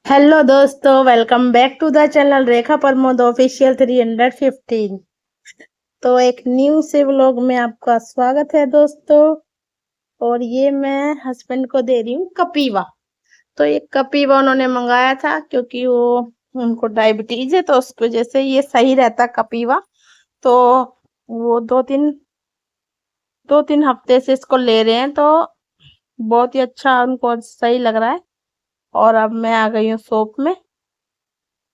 Hello दोस्तों, welcome back to the channel Rekha Pramod official 315। तो एक न्यू से व्लॉग में आपका स्वागत है दोस्तों। और ये मैं हस्बैंड को दे रही हूँ कपीवा। तो ये कपीवा उन्होंने मंगाया था क्योंकि वो उनको डायबिटीज है, तो उसकी वजह से ये सही रहता कपीवा। तो वो दो तीन हफ्ते से इसको ले रहे हैं, तो बहुत ही अच्छा उनको सही लग रहा है। और अब मैं आ गई हूँ शॉप में,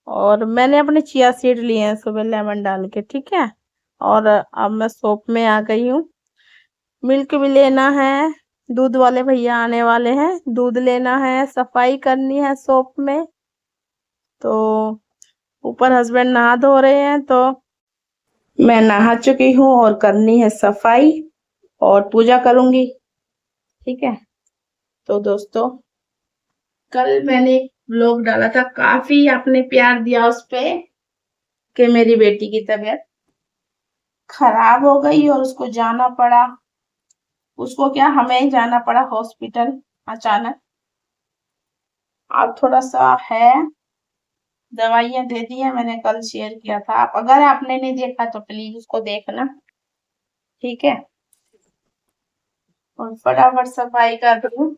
और मैंने अपने चिया सीड लिए हैं सुबह लेमन डाल के, ठीक है। और अब मैं शॉप में आ गई हूँ। मिल्क भी लेना है, दूध वाले भैया आने वाले हैं, दूध लेना है, सफाई करनी है शॉप में। तो ऊपर हस्बैंड नहा धो रहे हैं, तो मैं नहा चुकी हूँ और करनी है सफाई और पूजा करूंगी, ठीक है। तो दोस्तों, कल मैंने एक व्लॉग डाला था, काफी आपने प्यार दिया उस पे कि मेरी बेटी की तबीयत खराब हो गई और उसको जाना पड़ा। उसको क्या, हमें जाना पड़ा हॉस्पिटल अचानक। अब थोड़ा सा है, दवाइयां दे दी है, मैंने कल शेयर किया था। आप अगर आपने नहीं देखा तो प्लीज उसको देखना, ठीक है। और फटाफट सफाई कर दूं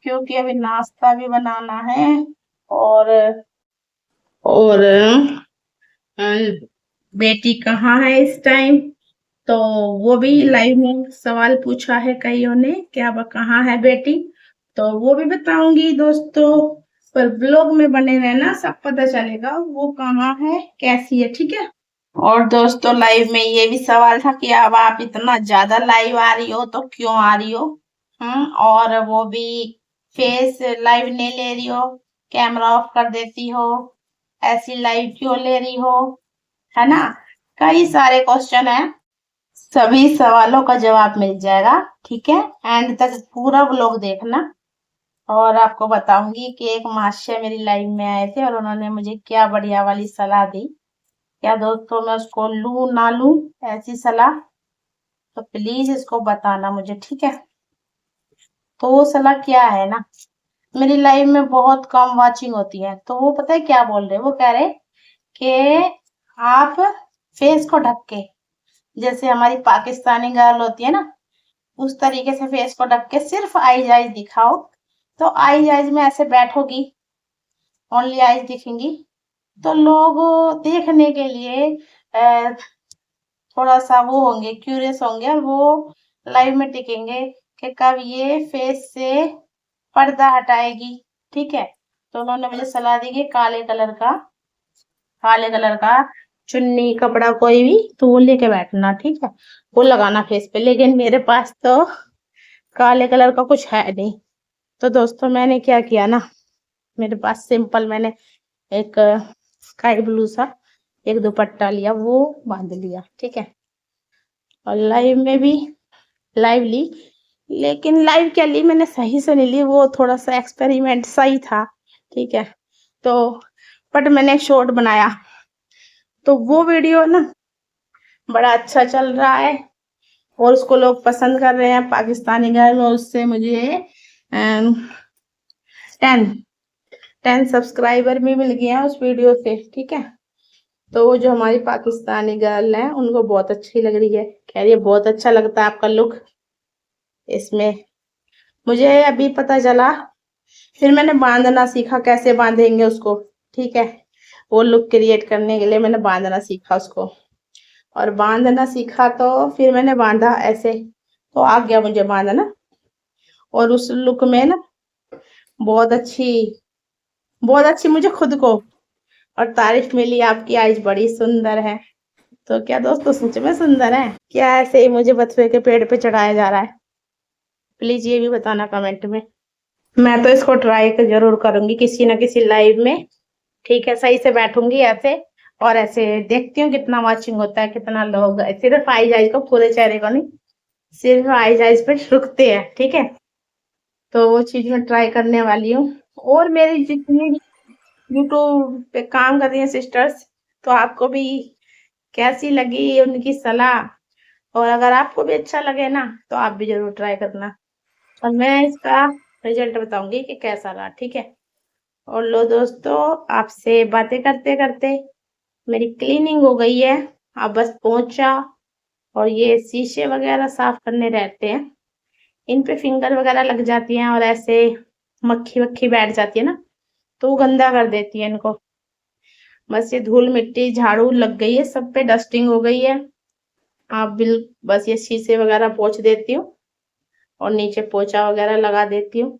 क्योंकि अभी नाश्ता भी बनाना है। और अ, बेटी कहाँ है इस टाइम, तो वो भी लाइव में सवाल पूछा है कईयों ने, क्या अब कहाँ है बेटी, तो वो भी बताऊंगी दोस्तों। पर ब्लॉग में बने रहना, सब पता चलेगा वो कहाँ है, कैसी है, ठीक है। और दोस्तों, लाइव में ये भी सवाल था कि अब आप इतना ज्यादा लाइव आ रही हो तो क्यों आ रही हो। और वो भी फेस लाइव नहीं ले रही हो, कैमरा ऑफ कर देती हो, ऐसी लाइव क्यों ले रही हो, है ना। कई सारे क्वेश्चन है, सभी सवालों का जवाब मिल जाएगा, ठीक है। एंड तक पूरा व्लॉग देखना। और आपको बताऊंगी कि एक महाशय मेरी लाइव में आए थे और उन्होंने मुझे क्या बढ़िया वाली सलाह दी। क्या दोस्तों, मैं उसको लूं ना लूं ऐसी सलाह, तो प्लीज इसको बताना मुझे, ठीक है। तो वो सलाह क्या है ना, मेरी लाइव में बहुत कम वाचिंग होती है, तो वो पता है क्या बोल रहे, वो कह रहे कि आप फेस को ढक के, जैसे हमारी पाकिस्तानी गर्ल होती है ना, उस तरीके से फेस को ढक के सिर्फ आईज आईज दिखाओ। तो आईज आईज में ऐसे बैठोगी, ओनली आईज दिखेंगी, तो लोग देखने के लिए थोड़ा सा वो होंगे, क्यूरियस होंगे, और वो लाइव में टिकेंगे कि कब ये फेस से पर्दा हटाएगी, ठीक है। तो उन्होंने मुझे सलाह दी कि काले कलर का चुन्नी कपड़ा कोई भी तो वो लेके बैठना, ठीक है, वो लगाना फेस पे। लेकिन मेरे पास तो काले कलर का कुछ है नहीं। तो दोस्तों, मैंने क्या किया ना, मेरे पास सिंपल मैंने एक स्काई ब्लू सा एक दुपट्टा लिया, वो बांध लिया, ठीक है। और लाइव में भी लाइव ली, लेकिन लाइव क्या ली, मैंने सही से नहीं ली, वो थोड़ा सा एक्सपेरिमेंट सही था, ठीक है। तो बट मैंने एक शॉर्ट बनाया, तो वो वीडियो ना बड़ा अच्छा चल रहा है और उसको लोग पसंद कर रहे हैं। पाकिस्तानी गर्ल, और उससे मुझे 10 10 सब्सक्राइबर भी मिल गए हैं उस वीडियो से, ठीक है। तो वो जो हमारी पाकिस्तानी गर्ल है, उनको बहुत अच्छी लग रही है, कह रही है बहुत अच्छा लगता है आपका लुक इसमें। मुझे अभी पता चला, फिर मैंने बांधना सीखा, कैसे बांधेंगे उसको, ठीक है। वो लुक क्रिएट करने के लिए मैंने बांधना सीखा उसको, और बांधना सीखा तो फिर मैंने बांधा ऐसे, तो आ गया मुझे बांधना। और उस लुक में ना बहुत अच्छी बहुत अच्छी मुझे खुद को और तारीफ मिली, आपकी आईज बड़ी सुंदर है। तो क्या दोस्तों, सच में सुंदर है क्या, ऐसे ही मुझे बथुए के पेड़ पे चढ़ाया जा रहा है, प्लीज ये भी बताना कमेंट में। मैं तो इसको ट्राई जरूर करूंगी किसी ना किसी लाइव में, ठीक है। सही से बैठूंगी ऐसे, और ऐसे देखती हूँ कितना वॉचिंग होता है, कितना लोग सिर्फ आईज आईज को, पूरे चेहरे को नहीं, सिर्फ आईज आईज पे रुकते हैं, ठीक है। तो वो चीज मैं ट्राई करने वाली हूँ। और मेरी जितनी यूट्यूब पे काम कर रही है सिस्टर्स, तो आपको भी कैसी लगी उनकी सलाह, और अगर आपको भी अच्छा लगे ना, तो आप भी जरूर ट्राई करना, और मैं इसका रिजल्ट बताऊंगी कि कैसा रहा, ठीक है। और लो दोस्तों, आपसे बातें करते करते मेरी क्लीनिंग हो गई है। अब बस पोंछा और ये शीशे वगैरह साफ करने रहते हैं। इन पे फिंगर वगैरह लग जाती हैं और ऐसे मक्खी वक्खी बैठ जाती है ना, तो वो गंदा कर देती है इनको। बस ये धूल मिट्टी झाड़ू लग गई है, सब पे डस्टिंग हो गई है। आप बस ये शीशे वगैरह पोंछ देती हूँ और नीचे पोछा वगैरह लगा देती हूँ,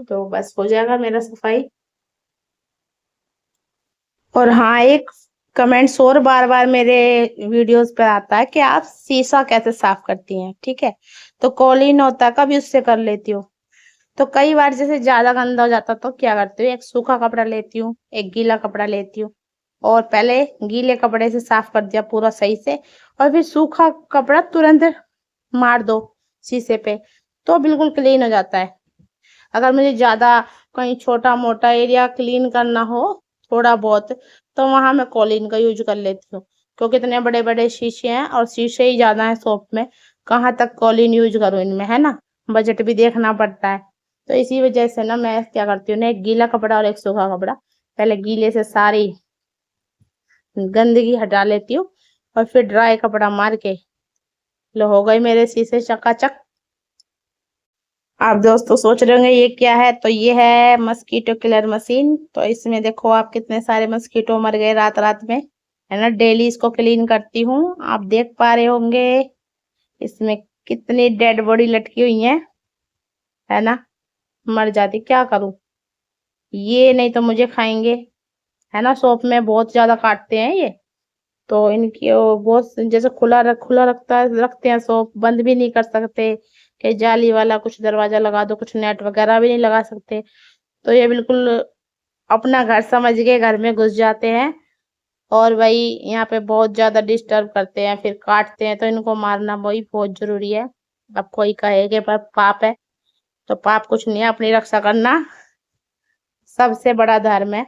तो बस हो जाएगा मेरा सफाई। और हाँ, एक कमेंट्स और बार बार मेरे वीडियोस पर आता है कि आप शीशा कैसे साफ करती हैं। ठीक है, तो कॉलिन होता है, कभी उससे कर लेती हूँ। तो कई बार जैसे ज्यादा गंदा हो जाता तो क्या करती हूँ, एक सूखा कपड़ा लेती हूँ, एक गीला कपड़ा लेती हूँ, और पहले गीले कपड़े से साफ कर दिया पूरा सही से, और फिर सूखा कपड़ा तुरंत मार दो शीशे पे, तो बिल्कुल क्लीन हो जाता है। अगर मुझे ज्यादा कहीं छोटा मोटा एरिया क्लीन करना हो थोड़ा बहुत, तो वहां मैं कॉलिन का यूज कर लेती हूँ, क्योंकि इतने बड़े बड़े शीशे हैं और शीशे ही ज्यादा है शॉप में, कहाँ तक कॉलिन यूज करूँ इनमें, है ना। बजट भी देखना पड़ता है। तो इसी वजह से ना मैं क्या करती हूँ ना, एक गीला कपड़ा और एक सूखा कपड़ा, पहले गीले से सारी गंदगी हटा लेती हूँ और फिर ड्राई कपड़ा मार के, लो हो गए मेरे शीशे चकाचक। आप दोस्तों सोच रहे होंगे ये क्या है, तो ये है मस्कीटो किलर मशीन। तो इसमें देखो आप कितने सारे मस्कीटो मर गए रात रात में, है ना। डेली इसको क्लीन करती हूँ, आप देख पा रहे होंगे इसमें कितनी डेड बॉडी लटकी हुई है ना। मर जाती, क्या करूं, ये नहीं तो मुझे खाएंगे, है ना। शॉप में बहुत ज्यादा काटते हैं ये, तो इनकी वो बहुत जैसे खुला रखते हैं शॉप, बंद भी नहीं कर सकते कि जाली वाला कुछ दरवाजा लगा दो, कुछ नेट वगैरह भी नहीं लगा सकते। तो ये बिल्कुल अपना घर समझ के घर में घुस जाते हैं, और वही यहाँ पे बहुत ज्यादा डिस्टर्ब करते हैं, फिर काटते हैं, तो इनको मारना वही बहुत जरूरी है। अब कोई कहे कि पर पाप है, तो पाप कुछ नहीं है, अपनी रक्षा करना सबसे बड़ा धर्म है,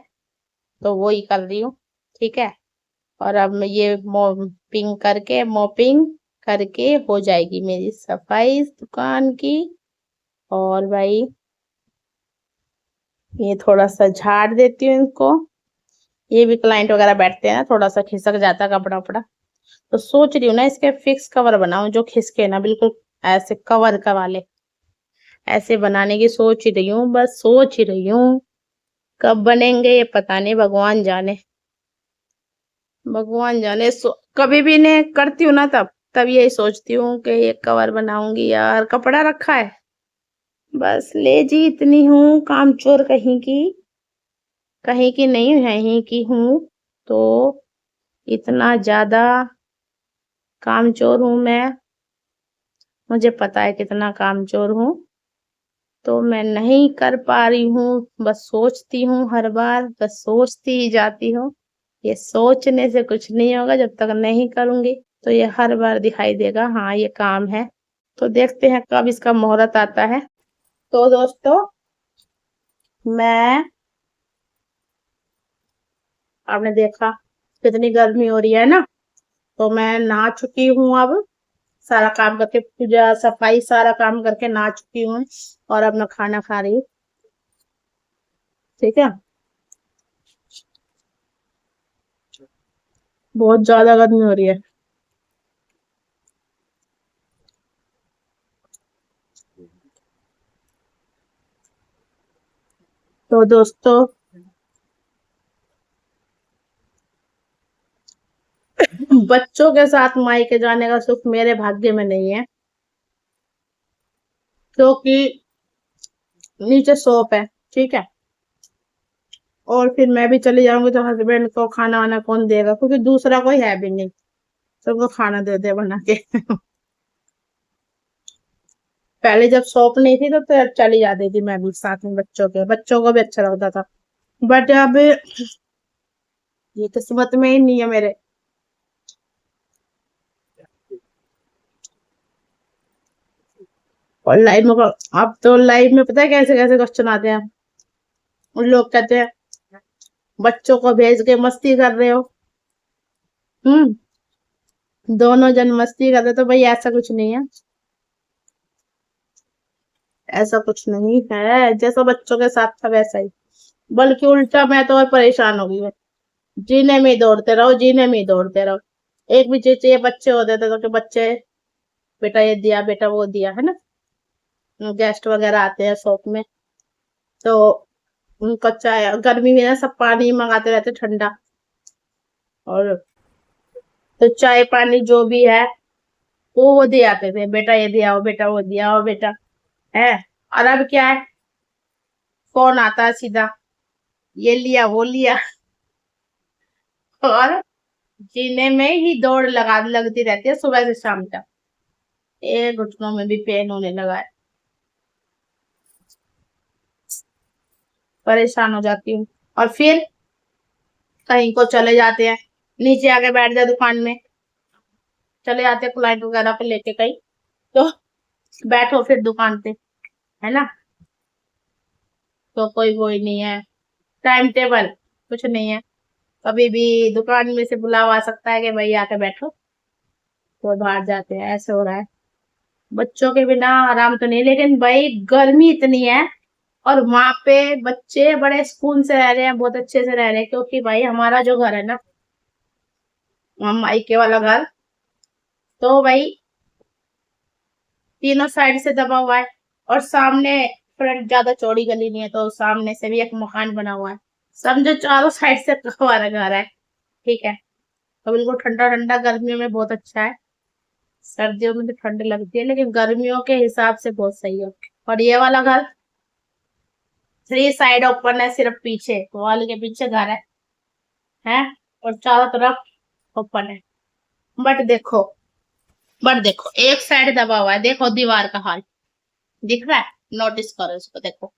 तो वो ही कर रही हूँ। ठीक है, और अब मैं ये मोपिंग करके हो जाएगी मेरी सफाई इस दुकान की। और भाई ये थोड़ा सा झाड़ देती हूँ इनको, ये भी क्लाइंट वगैरह बैठते हैं ना, थोड़ा सा खिसक जाता है कपड़ा वपड़ा, तो सोच रही हूँ ना इसके फिक्स कवर बनाऊं जो खिसके ना बिल्कुल, ऐसे कवर का वाले ऐसे बनाने की सोच ही रही हूँ, बस सोच ही रही हूँ। कब बनेंगे ये पता नहीं, भगवान जाने, भगवान जाने। कभी भी ने करती हूँ ना, तब तब यही सोचती हूँ कि ये कवर बनाऊंगी, यार कपड़ा रखा है, बस लेजी इतनी हूँ, कामचोर कहीं की नहीं है, यहीं की हूँ, तो इतना ज्यादा कामचोर हूँ मैं, मुझे पता है कितना कामचोर हूँ, तो मैं नहीं कर पा रही हूँ, बस सोचती हूँ हर बार, बस सोचती ही जाती हूँ। ये सोचने से कुछ नहीं होगा, जब तक नहीं करूंगी तो ये हर बार दिखाई देगा, हाँ ये काम है। तो देखते हैं कब इसका मुहूर्त आता है। तो दोस्तों, मैं, आपने देखा कितनी गर्मी हो रही है ना, तो मैं नहा चुकी हूँ अब, सारा काम करके, पूजा सफाई सारा काम करके नहा चुकी हूँ, और अब मैं खाना खा रही हूँ। ठीक है, बहुत ज्यादा गर्मी हो रही है। तो दोस्तों, बच्चों के साथ मायके जाने का सुख मेरे भाग्य में नहीं है, क्योंकि नीचे शॉप है। ठीक है, और फिर मैं भी चली जाऊंगी तो हस्बैंड को खाना वाना कौन देगा, क्योंकि दूसरा कोई है भी नहीं, सबको खाना दे दे बना के। पहले जब शॉप नहीं थी तो चली जाती थी मैं भी साथ में, बच्चों को भी अच्छा लगता था। बट अब ये किस्मत में ही नहीं है मेरे। और लाइफ में अब तो लाइफ में पता है कैसे कैसे क्वेश्चन आते हैं, उन लोग कहते हैं बच्चों को भेज के मस्ती कर रहे हो। हम्म, दोनों जन मस्ती कर रहे, तो भाई ऐसा कुछ नहीं है, ऐसा कुछ नहीं है, जैसा बच्चों के साथ था वैसा ही। बल्कि उल्टा मैं तो और परेशान हो गई हूँ। जीने में ही दौड़ते रहो, जीने में ही दौड़ते रहो। एक भी चीज चाहिए, बच्चे होते थे तो कि बच्चे बेटा ये दिया, बेटा वो दिया, है ना। गेस्ट वगैरह आते हैं शॉप में तो उनका चाय, गर्मी में ना सब पानी मंगाते रहते ठंडा, और तो चाय पानी जो भी है वो दे आते थे, बेटा ये दिया, वो बेटा वो दिया, वो बेटा है। और अब क्या है, फोन आता है सीधा, ये लिया वो लिया। और जीने में ही दौड़ लगा लगती रहती है सुबह से शाम तक। ये घुटनों में भी पेन होने लगा है, परेशान हो जाती हूँ। और फिर कहीं को चले जाते हैं, नीचे आके बैठ जाए दुकान में, चले जाते हैं क्लाइंट वगैरह को लेके कहीं, तो बैठो फिर दुकान पे, है ना। तो कोई नहीं है, टाइम टेबल कुछ नहीं है। कभी भी दुकान में से बुलावा आ सकता है कि भाई आके बैठो, तो बाहर जाते हैं, ऐसे हो रहा है। बच्चों के बिना आराम तो नहीं, लेकिन भाई गर्मी इतनी है। और वहां पे बच्चे बड़े सुकून से रह रहे हैं, बहुत अच्छे से रह रहे हैं, क्योंकि भाई हमारा जो घर है ना, हम मायके वाला घर, तो भाई तीनों साइड से दबा हुआ है। और सामने फ्रंट ज्यादा चौड़ी गली नहीं है, तो सामने से भी एक मकान बना हुआ है। समझो चारों साइड से हमारा घर है, ठीक है। तो बिल्कुल ठंडा ठंडा, गर्मियों में बहुत अच्छा है। सर्दियों में तो ठंड लगती है, लेकिन गर्मियों के हिसाब से बहुत सही है। और ये वाला घर 3 साइड ओपन है, सिर्फ पीछे वॉल के पीछे घर है, और चारों तरफ ओपन है। बट देखो, एक साइड दबा हुआ है, देखो दीवार का हाल दिख रहा है, नोटिस करो इसको, देखो,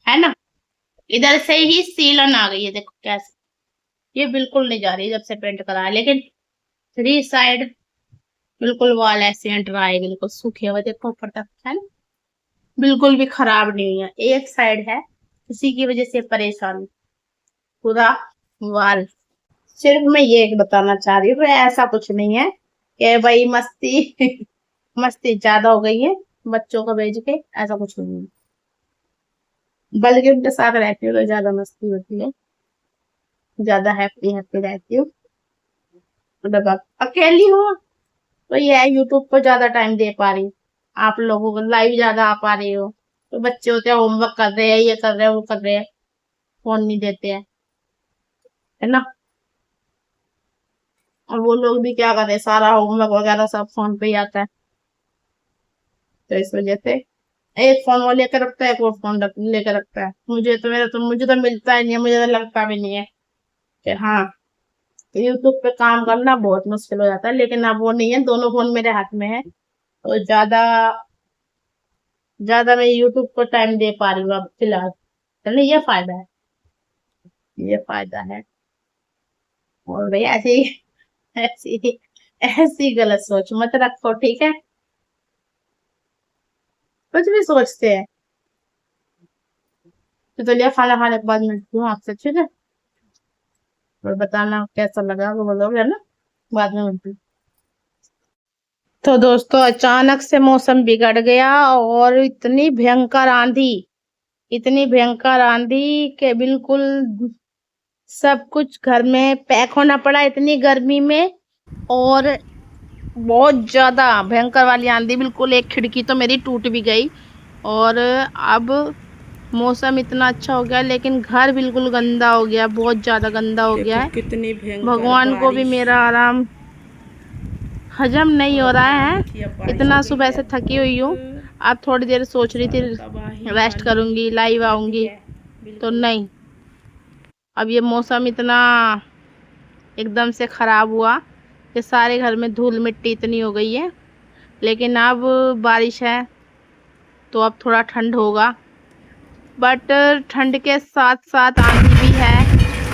है ना। इधर से ही सीलन आ गई है, देखो कैसे, ये बिल्कुल नहीं जा रही जब से पेंट करा है। लेकिन 3 साइड बिल्कुल वॉल ऐसे एंटर आए, बिल्कुल सूखे हुए, देखो ऊपर तक, है ना। बिल्कुल भी खराब नहीं हुई है, एक साइड है, उसी की वजह से परेशान हूं। पूरा वॉल, सिर्फ मैं ये एक बताना चाह रही हूँ, ऐसा कुछ नहीं है कि भाई मस्ती मस्ती ज्यादा हो गई है बच्चों को भेज के, ऐसा कुछ नहीं है। बल्कि उनके साथ रहती हूँ तो ज्यादा मस्ती होती है, ज्यादा हैप्पी हैप्पी रहती हूँ। मतलब अब अकेली हूँ तो ये है, यूट्यूब पर ज्यादा टाइम दे पा रही हूँ, आप लोगों को लाइव ज्यादा आ पा रही हो। तो बच्चे होते हैं, होमवर्क कर रहे हैं, ये कर रहे हैं, वो कर रहे हैं, फोन नहीं देते हैं, है ना। और वो लोग भी क्या करते हैं, सारा होमवर्क वगैरह सब फोन पे ही आता है, तो इस वजह से एक फोन वो लेकर रखता है, एक वो फोन लेकर रखता है। मुझे तो मिलता ही नहीं है, मुझे तो लगता भी नहीं है कि हाँ, यूट्यूब पे काम करना बहुत मुश्किल हो जाता है। लेकिन अब वो नहीं है, दोनों फोन मेरे हाथ में है, तो ज्यादा ज्यादा मैं यूट्यूब को टाइम दे पा रही हूँ अब फिलहाल। चलो ये फायदा है, ये फायदा है। और भाई ऐसी ऐसी गलत सोच मत रखो, ठीक है। कुछ भी सोचते हैं। तो चलिए खाना खाने के बाद मिलती हूँ आपसे, ठीक है। और बताना कैसा लगा वो बोलोगे, है ना। बाद में मिलती हूँ। तो दोस्तों अचानक से मौसम बिगड़ गया, और इतनी भयंकर आंधी के बिल्कुल सब कुछ घर में पैक होना पड़ा इतनी गर्मी में। और बहुत ज्यादा भयंकर वाली आंधी, बिल्कुल एक खिड़की तो मेरी टूट भी गई। और अब मौसम इतना अच्छा हो गया, लेकिन घर बिल्कुल गंदा हो गया, बहुत ज्यादा गंदा हो गया है। कितनी भयंकर भगवान को भी मेरा आराम हजम नहीं हो रहा है, इतना सुबह से थकी हुई हूँ। अब थोड़ी देर सोच रही थी रेस्ट करूंगी, लाइव आऊंगी, तो नहीं, अब ये मौसम इतना एकदम से खराब हुआ कि सारे घर में धूल मिट्टी इतनी हो गई है। लेकिन अब बारिश है तो अब थोड़ा ठंड होगा, बट ठंड के साथ साथ आंधी भी है,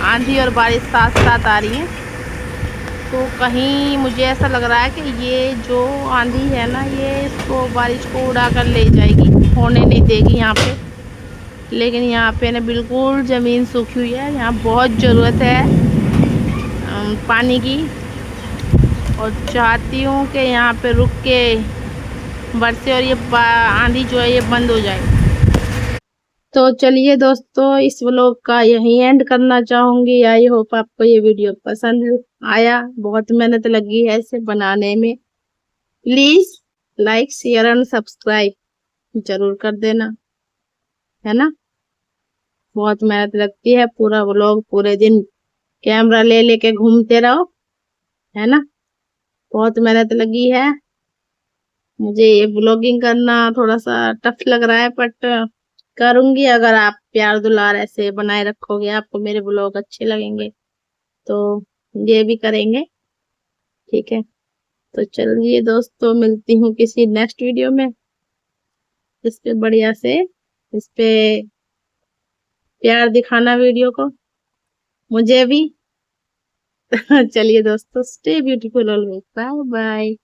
आंधी और बारिश साथ साथ आ रही है। तो कहीं मुझे ऐसा लग रहा है कि ये जो आंधी है ना, ये इसको बारिश को उड़ा कर ले जाएगी, होने नहीं देगी यहाँ पे। लेकिन यहाँ पे ना बिल्कुल ज़मीन सूखी हुई है, यहाँ बहुत ज़रूरत है पानी की। और चाहती हूँ कि यहाँ पे रुक के बरसे और ये आंधी जो है ये बंद हो जाए। तो चलिए दोस्तों, इस व्लॉग का यही एंड करना चाहूंगी। आई होप आपको ये वीडियो पसंद आया। बहुत मेहनत लगी है इसे बनाने में। Please like share and subscribe जरूर कर देना, है ना। बहुत मेहनत लगती है, पूरा व्लॉग पूरे दिन कैमरा ले लेके घूमते रहो, है ना। बहुत मेहनत लगी है। मुझे ये व्लॉगिंग करना थोड़ा सा टफ लग रहा है, बट करूंगी। अगर आप प्यार दुलार ऐसे बनाए रखोगे, आपको मेरे व्लॉग अच्छे लगेंगे, तो ये भी करेंगे। ठीक है, तो चलिए दोस्तों, मिलती हूँ किसी नेक्स्ट वीडियो में, इस पे बढ़िया से, इस पे प्यार दिखाना वीडियो को, मुझे भी। चलिए दोस्तों, stay beautiful always, bye bye.